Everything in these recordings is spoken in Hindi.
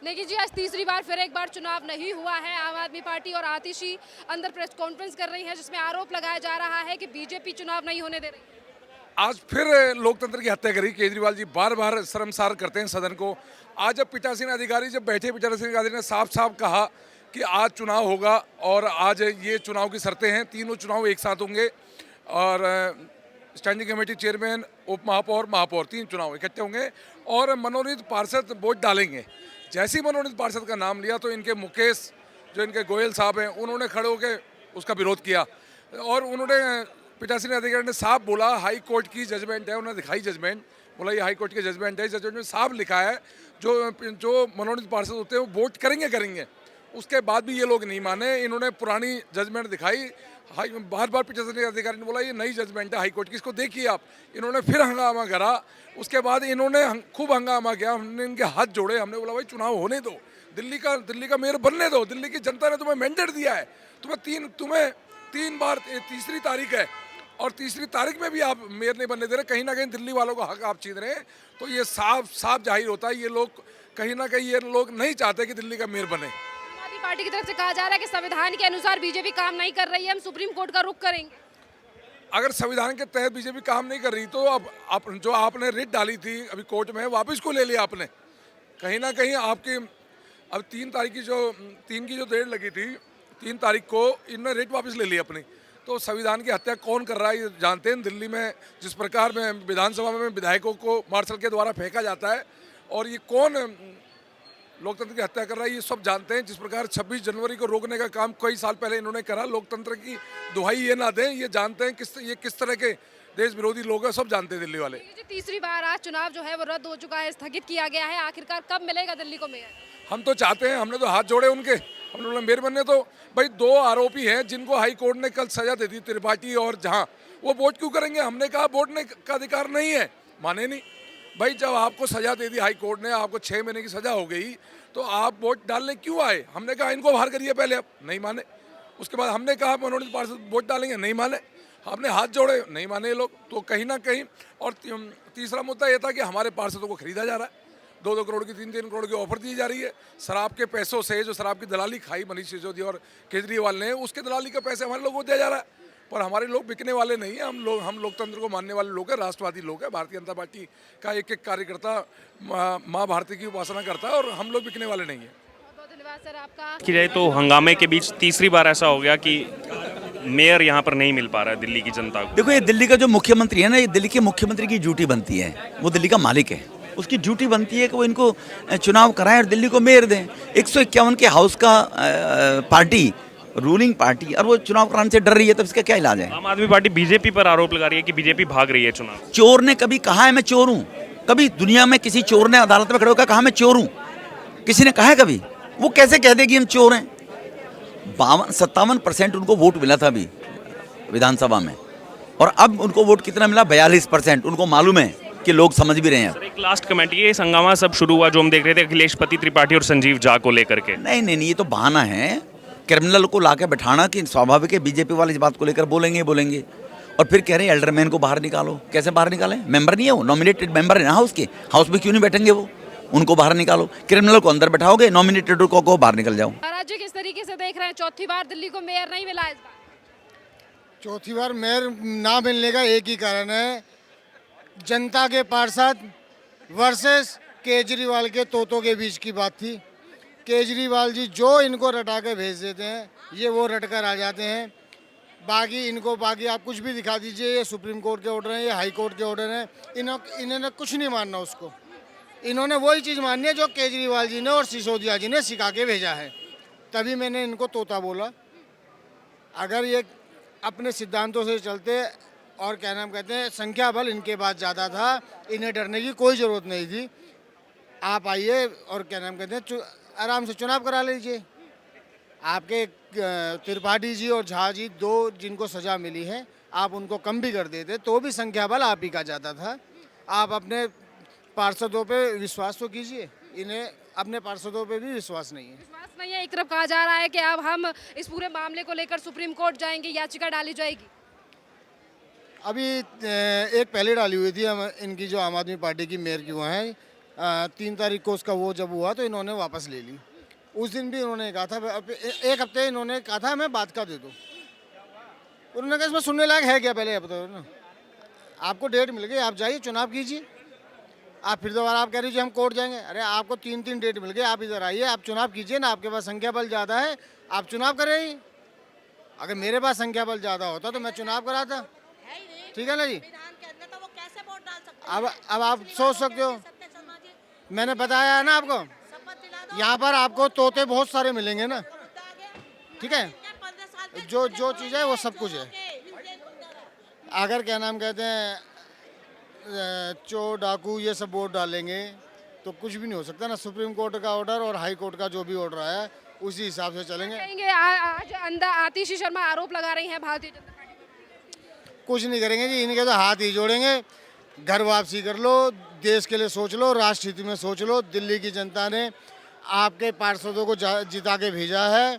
नेगी जी, आज तीसरी बार फिर एक बार चुनाव नहीं हुआ है। आम आदमी पार्टी और आतिशी अंदर प्रेस कॉन्फ्रेंस कर रही है, जिसमें आरोप लगाया जा रहा है कि बीजेपी चुनाव नहीं होने दे रही है। आज फिर लोकतंत्र की हत्या करी केजरीवाल जी। बार बार शर्मसार करते हैं सदन को। आज जब पीठासीन अधिकारी जब बैठे, पीठासीन अधिकारी ने साफ साफ कहा कि आज चुनाव होगा और आज ये चुनाव की शर्तें हैं, तीनों चुनाव एक साथ होंगे और स्टैंडिंग कमेटी चेयरमैन, उप महापौर, महापौर, तीन चुनाव इकट्ठे होंगे और मनोनीत पार्षद वोट डालेंगे। जैसे ही मनोनीत पार्षद का नाम लिया तो इनके मुकेश, जो इनके गोयल साहब हैं, उन्होंने खड़े होकर उसका विरोध किया और उन्होंने पीठासीन अधिकारी ने साफ बोला, हाई कोर्ट की जजमेंट है, उन्होंने दिखाई जजमेंट, बोला ये हाई कोर्ट की जजमेंट है। जजमेंट में साफ लिखा है जो मनोनीत पार्षद होते हैं वो वोट करेंगे। उसके बाद भी ये लोग नहीं माने, इन्होंने पुरानी जजमेंट दिखाई। बार बार पीठासीन अधिकारी ने बोला ये नई जजमेंट है हाई कोर्ट की, इसको देखिए आप। इन्होंने फिर हंगामा करा। उसके बाद इन्होंने खूब हंगामा किया। हमने इनके हाथ जोड़े, हमने बोला भाई चुनाव होने दो, दिल्ली का मेयर बनने दो। दिल्ली की जनता ने तुम्हें मैंडेट दिया है, तुम्हें तीन बार, तीसरी तारीख है और तीसरी तारीख में भी आप मेयर नहीं बनने दे रहे। कहीं ना कहीं दिल्ली वालों का हक आप छीन रहे हैं। तो ये साफ साफ जाहिर होता है ये लोग कहीं ना कहीं ये लोग नहीं चाहते कि दिल्ली का मेयर बने। आम आदमी पार्टी की तरफ से कहा जा रहा है कि संविधान के अनुसार बीजेपी काम नहीं कर रही है, हम सुप्रीम कोर्ट का रुख करेंगे। अगर संविधान के तहत बीजेपी काम नहीं कर रही तो अब जो आपने रिट डाली थी अभी कोर्ट में, वापस को ले लिया आपने। कहीं ना कहीं आपकी अब 3 तारीख की जो डेट लगी थी, 3 तारीख को इन्होंने रिट वापस ले ली अपनी। तो संविधान की हत्या कौन कर रहा है ये जानते हैं। दिल्ली में जिस प्रकार में विधानसभा में विधायकों को मार्शल के द्वारा फेंका जाता है और ये कौन लोकतंत्र की हत्या कर रहा है ये सब जानते हैं। जिस प्रकार 26 जनवरी को रोकने का काम कई साल पहले इन्होंने करा, लोकतंत्र की दुहाई ये ना दें। ये जानते हैं ये किस तरह के देश विरोधी लोग हैं, सब जानते हैं दिल्ली वाले। जी, तीसरी बार आज चुनाव जो है वो रद्द हो चुका है, स्थगित किया गया है। आखिरकार कब मिलेगा दिल्ली को मेयर? हम तो चाहते हैं, हमने तो हाथ जोड़े उनके, हमने बोला मेयर बनने। तो भाई 2 आरोपी हैं जिनको हाई कोर्ट ने कल सजा दे दी, त्रिपाठी और जहां, वो वोट क्यों करेंगे? हमने कहा वोट का अधिकार नहीं है, माने नहीं। भाई जब आपको सजा दे दी हाई कोर्ट ने, आपको 6 महीने की सजा हो गई तो आप वोट डालने क्यों आए? हमने कहा इनको बाहर करिए पहले, अब नहीं माने। उसके बाद हमने कहा मनोनीत पार्षद वोट डालेंगे, नहीं माने। हमने हाथ जोड़े, नहीं माने ये लोग। तो कहीं ना कहीं और तीसरा मुद्दा ये था कि हमारे पार्षदों को खरीदा जा रहा है। 2-2 करोड़ की, 3-3 करोड़ की ऑफर दी जा रही है। शराब के पैसों से, जो शराब की दलाली खाई मनीष सिसोदिया और केजरीवाल ने, उसके दलाली के पैसे हमारे लोगों को दिया जा रहा है। पर हमारे लोग बिकने वाले नहीं हैं। हम लोकतंत्र को मानने वाले लोग हैं, राष्ट्रवादी लोग हैं। भारतीय जनता पार्टी का एक एक कार्यकर्ता माँ भारती की उपासना करता है और हम लोग बिकने वाले नहीं हैं। बहुत बहुत धन्यवाद सर आपका। की जाए तो हंगामे के बीच तीसरी बार ऐसा हो गया कि मेयर यहाँ पर नहीं मिल पा रहा है दिल्ली की जनता को। देखो, ये दिल्ली का जो मुख्यमंत्री है ना, ये दिल्ली के मुख्यमंत्री की ड्यूटी बनती है। वो दिल्ली का मालिक है, उसकी ड्यूटी बनती है कि वो इनको चुनाव कराएं और दिल्ली को मेयर दें। 151 के हाउस का पार्टी, रूलिंग पार्टी, और वो चुनाव कराने से डर रही है, तो इसका क्या इलाज है? आम आदमी पार्टी बीजेपी पर आरोप लगा रही है कि बीजेपी भाग रही है चुनाव। चोर ने कभी कहा है मैं चोर हूँ? कभी दुनिया में किसी चोर ने अदालत में खड़े होकर कहा मैं चोर हूँ? किसी ने कहा है कभी? वो कैसे कह दे कि हम चोर हैं? 57% उनको वोट मिला था अभी विधानसभा में, और अब उनको वोट कितना मिला? 42%। उनको मालूम है कि लोग समझ भी रहे हैं। सर एक लास्ट कमेंट, ये हंगामा सब शुरू हुआ जो हम देख रहे थे अखिलेश पति त्रिपाठी और संजीव झा को लेकर के। नहीं, ये तो बहाना है क्रिमिनल को लाके बैठाना कि स्वाभाविक है बीजेपी वाले इस बात को लेकर बोलेंगे। और फिर कह रहे हैं एल्डरमैन को बाहर निकालो। कैसे बाहर निकालें? मेंबर नहीं है वो, नॉमिनेटेड मेंबर है ना हाउस के। हाउस में क्यों नहीं बैठेंगे वो? उनको बाहर निकालो। क्रिमिनल को अंदर बैठाओगे, नॉमिनेटेड को बाहर निकल जाओ। महाराज जी, किस तरीके से देख रहे हैं? चौथी बार दिल्ली को मेयर नहीं मिला इस बार। चौथी बार मेयर ना मिलने का एक ही कारण है, जनता के पार्षद वर्सेस केजरीवाल के तोतों के बीच की बात थी। केजरीवाल जी जो इनको रटा के भेज देते हैं, ये वो रट कर आ जाते हैं। बाकी आप कुछ भी दिखा दीजिए, ये सुप्रीम कोर्ट के ऑर्डर हैं, ये हाई कोर्ट के ऑर्डर हैं, इन्होंने कुछ नहीं मानना उसको। इन्होंने वही चीज़ माननी है जो केजरीवाल जी ने और सिसोदिया जी ने सिखा के भेजा है। तभी मैंने इनको तोता बोला। अगर ये अपने सिद्धांतों से चलते और क्या नाम कहते हैं, संख्या बल इनके पास ज़्यादा था, इन्हें डरने की कोई ज़रूरत नहीं थी। आप आइए और क्या नाम कहते हैं, आराम से चुनाव करा लीजिए। आपके त्रिपाठी जी और झा जी, 2 जिनको सज़ा मिली है, आप उनको कम भी कर देते तो भी संख्या बल आप ही का ज़्यादा था। आप अपने पार्षदों पे विश्वास तो कीजिए, इन्हें अपने पार्षदों पे भी विश्वास नहीं है। विश्वास नहीं है। एक तरफ कहा जा रहा है कि अब हम इस पूरे मामले को लेकर सुप्रीम कोर्ट जाएंगे, याचिका डाली जाएगी। अभी एक पहले डाली हुई थी इनकी, जो आम आदमी पार्टी की मेयर की वो हैं, 3 तारीख को उसका वो जब हुआ तो इन्होंने वापस ले ली। उस दिन भी इन्होंने कहा था, एक हफ्ते इन्होंने कहा था हमें बात का दे दो। उन्होंने कहा इसमें सुनने लायक है क्या, पहले ये बताओ ना। आपको डेट मिल गई, आप जाइए चुनाव कीजिए। आप फिर दोबारा आप कह रही हम कोर्ट जाएंगे। अरे आपको 3 डेट मिल गई, आप इधर आइए, आप चुनाव कीजिए ना। आपके पास संख्या बल ज़्यादा है, आप चुनाव करें। अगर मेरे पास संख्या बल ज़्यादा होता तो मैं चुनाव कराता, ठीक है ना जी। अब आप सोच सकते हो, मैंने बताया है ना आपको, यहाँ पर आपको तोते बहुत सारे मिलेंगे ना, ठीक है। जो चीज़ है वो सब कुछ है। अगर क्या नाम कहते हैं चोर डाकू ये सब वोट डालेंगे तो कुछ भी नहीं हो सकता ना। सुप्रीम कोर्ट का ऑर्डर और हाई कोर्ट का जो भी ऑर्डर आया है उसी हिसाब से चलेंगे। आज अंदर आतिशी शर्मा आरोप लगा रही हैं भारतीय जनता पार्टी पर। कुछ नहीं करेंगे जी, इनके तो हाथ ही जोड़ेंगे। घर वापसी कर लो, देश के लिए सोच लो, राष्ट्र हित में सोच लो। दिल्ली की जनता ने आपके पार्षदों को जिता के भेजा है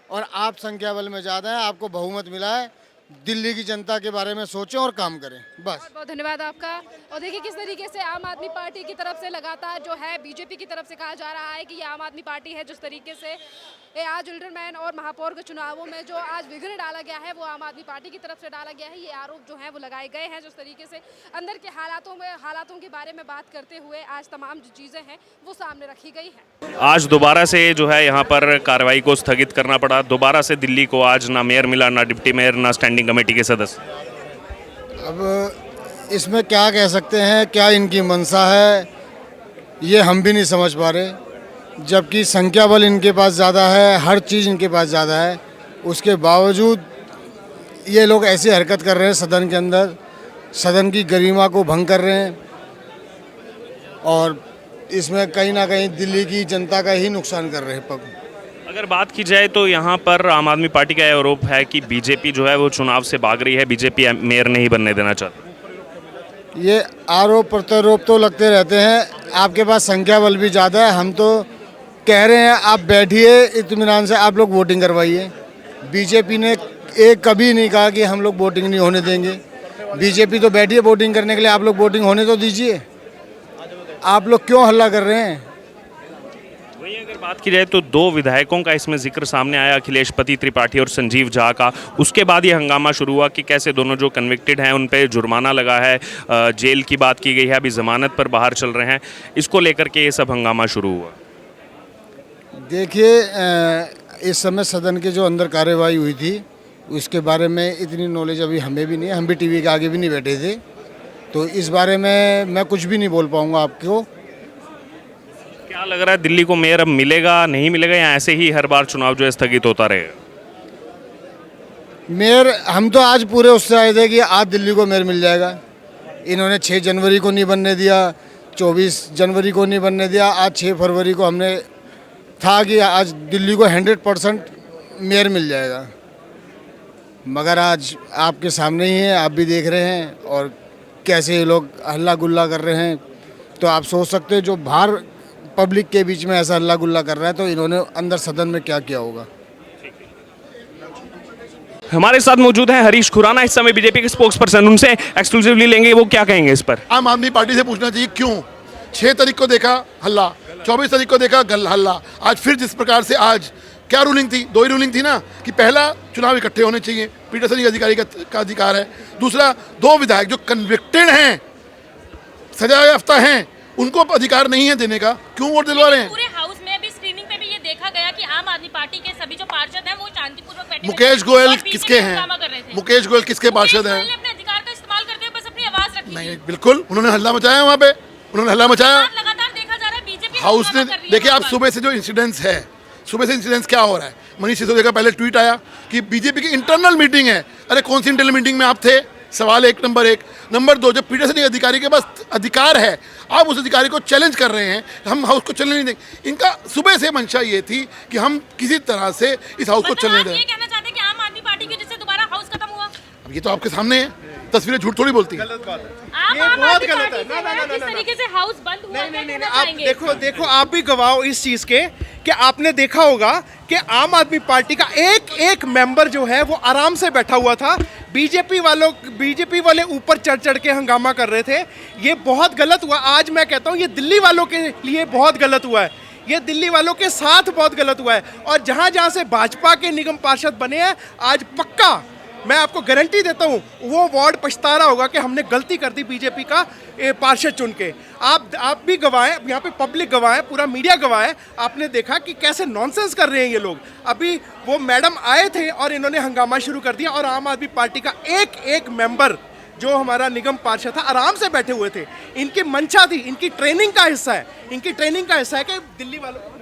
और आप संख्या बल में ज़्यादा है, आपको बहुमत मिला है। दिल्ली की जनता के बारे में सोचें और काम करें, बस। बहुत बहुत धन्यवाद आपका। और देखिए किस तरीके से आम आदमी पार्टी की तरफ से लगातार जो है बीजेपी की तरफ से कहा जा रहा है कि ये आम आदमी पार्टी है। जिस तरीके से आज अल्डरमैन और महापौर के चुनावों में जो आज विघ्न डाला गया है वो आम आदमी पार्टी की तरफ से डाला गया है। ये आरोप जो है वो लगाए गए हैं। जिस तरीके से अंदर के हालातों के बारे में बात करते हुए आज तमाम जो चीज़ें हैं वो सामने रखी गई हैं। आज दोबारा से जो है यहाँ पर कार्रवाई को स्थगित करना पड़ा। दोबारा से दिल्ली को आज ना मेयर मिला, ना डिप्टी मेयर, ना स्टैंडिंग कमेटी के सदस्य। अब इसमें क्या कह सकते हैं, क्या इनकी मंशा है ये हम भी नहीं समझ पा रहे। जबकि संख्या बल इनके पास ज़्यादा है, हर चीज़ इनके पास ज़्यादा है, उसके बावजूद ये लोग ऐसी हरकत कर रहे हैं सदन के अंदर, सदन की गरिमा को भंग कर रहे हैं। और इसमें कहीं ना कहीं दिल्ली की जनता का ही नुकसान कर रहे हैं। अगर बात की जाए तो यहाँ पर आम आदमी पार्टी का आरोप है कि बीजेपी जो है वो चुनाव से भाग रही है, बीजेपी मेयर नहीं बनने देना चाहती। ये आरोप प्रत्यारोप तो लगते रहते हैं। आपके पास संख्या बल भी ज़्यादा है। हम तो कह रहे हैं आप बैठिए इत्मीनान से, आप लोग वोटिंग करवाइए। बीजेपी ने एक कभी नहीं कहा कि हम लोग वोटिंग नहीं होने देंगे। बीजेपी तो बैठी है वोटिंग करने के लिए, आप लोग वोटिंग होने तो दीजिए। आप लोग क्यों हल्ला कर रहे हैं? वही अगर बात की जाए तो 2 विधायकों का इसमें जिक्र सामने आया, अखिलेश पति त्रिपाठी और संजीव झा का। उसके बाद ये हंगामा शुरू हुआ कि कैसे दोनों जो कन्विक्टेड हैं उन पे जुर्माना लगा है, जेल की बात की गई है, अभी ज़मानत पर बाहर चल रहे हैं। इसको लेकर के ये सब हंगामा शुरू हुआ। देखिए इस समय सदन के जो अंदर कार्यवाही हुई थी उसके बारे में इतनी नॉलेज अभी हमें भी नहीं है। हम भी टीवी के आगे भी नहीं बैठे थे, तो इस बारे में मैं कुछ भी नहीं बोल पाऊँगा आपको। क्या लग रहा है दिल्ली को मेयर अब मिलेगा, नहीं मिलेगा, या ऐसे ही हर बार चुनाव जो है स्थगित होता रहेगा? मेयर हम तो आज पूरे उससे आए थे कि आज दिल्ली को मेयर मिल जाएगा। इन्होंने 6 जनवरी को नहीं बनने दिया, 24 जनवरी को नहीं बनने दिया। आज 6 फरवरी को हमने था कि आज दिल्ली को 100% मेयर मिल जाएगा। मगर आज आपके सामने ही है, आप भी देख रहे हैं और कैसे ये लोग हल्ला गुल्ला कर रहे हैं। तो आप सोच सकते हैं जो बाहर पब्लिक के बीच में ऐसा हल्ला गुल्ला कर रहा है तो इन्होंने अंदर सदन में क्या किया होगा। हमारे साथ मौजूद हैं हरीश खुराना, इस समय बीजेपी के स्पोक्स पर्सन। उनसे एक्सक्लूसिवली लेंगे, वो क्या कहेंगे इस पर। आम आदमी पार्टी से पूछना चाहिए क्यों 6 तारीख को देखा हल्ला, 24 तारीख को देखा हल्ला, आज फिर जिस प्रकार से आज क्या रूलिंग थी, 2 ही रूलिंग थी ना कि पहला चुनाव इकट्ठे होने चाहिए, पीठासीन अधिकारी का अधिकार है। दूसरा 2 विधायक जो कन्विक्टेड हैं, सजा याफ्ता हैं, उनको अधिकार नहीं है देने का, क्यों वोट दिलवा रहे हैं? पूरे हाउस में भी स्क्रीनिंग पे भी ये देखा गया कि आम आदमी पार्टी के सभी जो पार्षद हैं वो शांतिपूर्वक बैठे। मुकेश गोयल किसके हैं? मुकेश गोयल किसके पार्षद हैं? अपने अधिकार का इस्तेमाल करते हुए बस अपनी आवाज रखी। नहीं बिल्कुल, उन्होंने हल्ला मचाया वहाँ पे, उन्होंने हल्ला मचाया। लगातार देखा जा रहा है बीजेपी हाउस ने देखिए, आप सुबह से जो इंसिडेंट्स है, सुबह से इंसिडेंट्स क्या हो रहा है। मनीष सिसोदिया का पहले ट्वीट आया कि बीजेपी की इंटरनल मीटिंग है। अरे कौन सी इंटरनल मीटिंग में आप थे? सवाल 1 नंबर 1। नंबर 2, जब पीठासीन अधिकारी के पास अधिकार है, आप उस अधिकारी को चैलेंज कर रहे हैं, हम हाउस को चलने नहीं देंगे। इनका सुबह से मंशा ये थी कि हम किसी तरह से इस हाउस को चलने दें। ये कहना चाहते हैं कि आम आदमी पार्टी की वजह से दोबारा हाउस खत्म हुआ। अब ये तो आपके सामने है, तस्वीरें झूठ थोड़ी बोलती हैं। आम आदमी पार्टी जिस तरीके से हाउस बंद हुआ, नहीं, आप देखो आप भी गवाह हो इस चीज के कि आपने देखा होगा कि आम आदमी पार्टी का एक मेंबर जो है वो आराम से बैठा हुआ था। बीजेपी वाले ऊपर चढ़ चढ़ के हंगामा कर रहे थे। ये बहुत गलत हुआ। आज मैं कहता हूँ ये दिल्ली वालों के लिए बहुत गलत हुआ है, ये दिल्ली वालों के साथ बहुत गलत हुआ है। और जहाँ जहाँ से भाजपा के निगम पार्षद बने हैं, आज पक्का मैं आपको गारंटी देता हूँ वो वार्ड पछता रहा होगा कि हमने गलती कर दी बीजेपी का पार्षद चुन के। आप भी गवाह हैं, यहाँ पे पब्लिक गवाह है, पूरा मीडिया गवाह है। आपने देखा कि कैसे नॉनसेंस कर रहे हैं ये लोग। अभी वो मैडम आए थे और इन्होंने हंगामा शुरू कर दिया, और आम आदमी पार्टी का एक मेंबर जो हमारा निगम पार्षद था आराम से बैठे हुए थे। इनकी मंशा थी, इनकी ट्रेनिंग का हिस्सा है, कि दिल्ली वालों को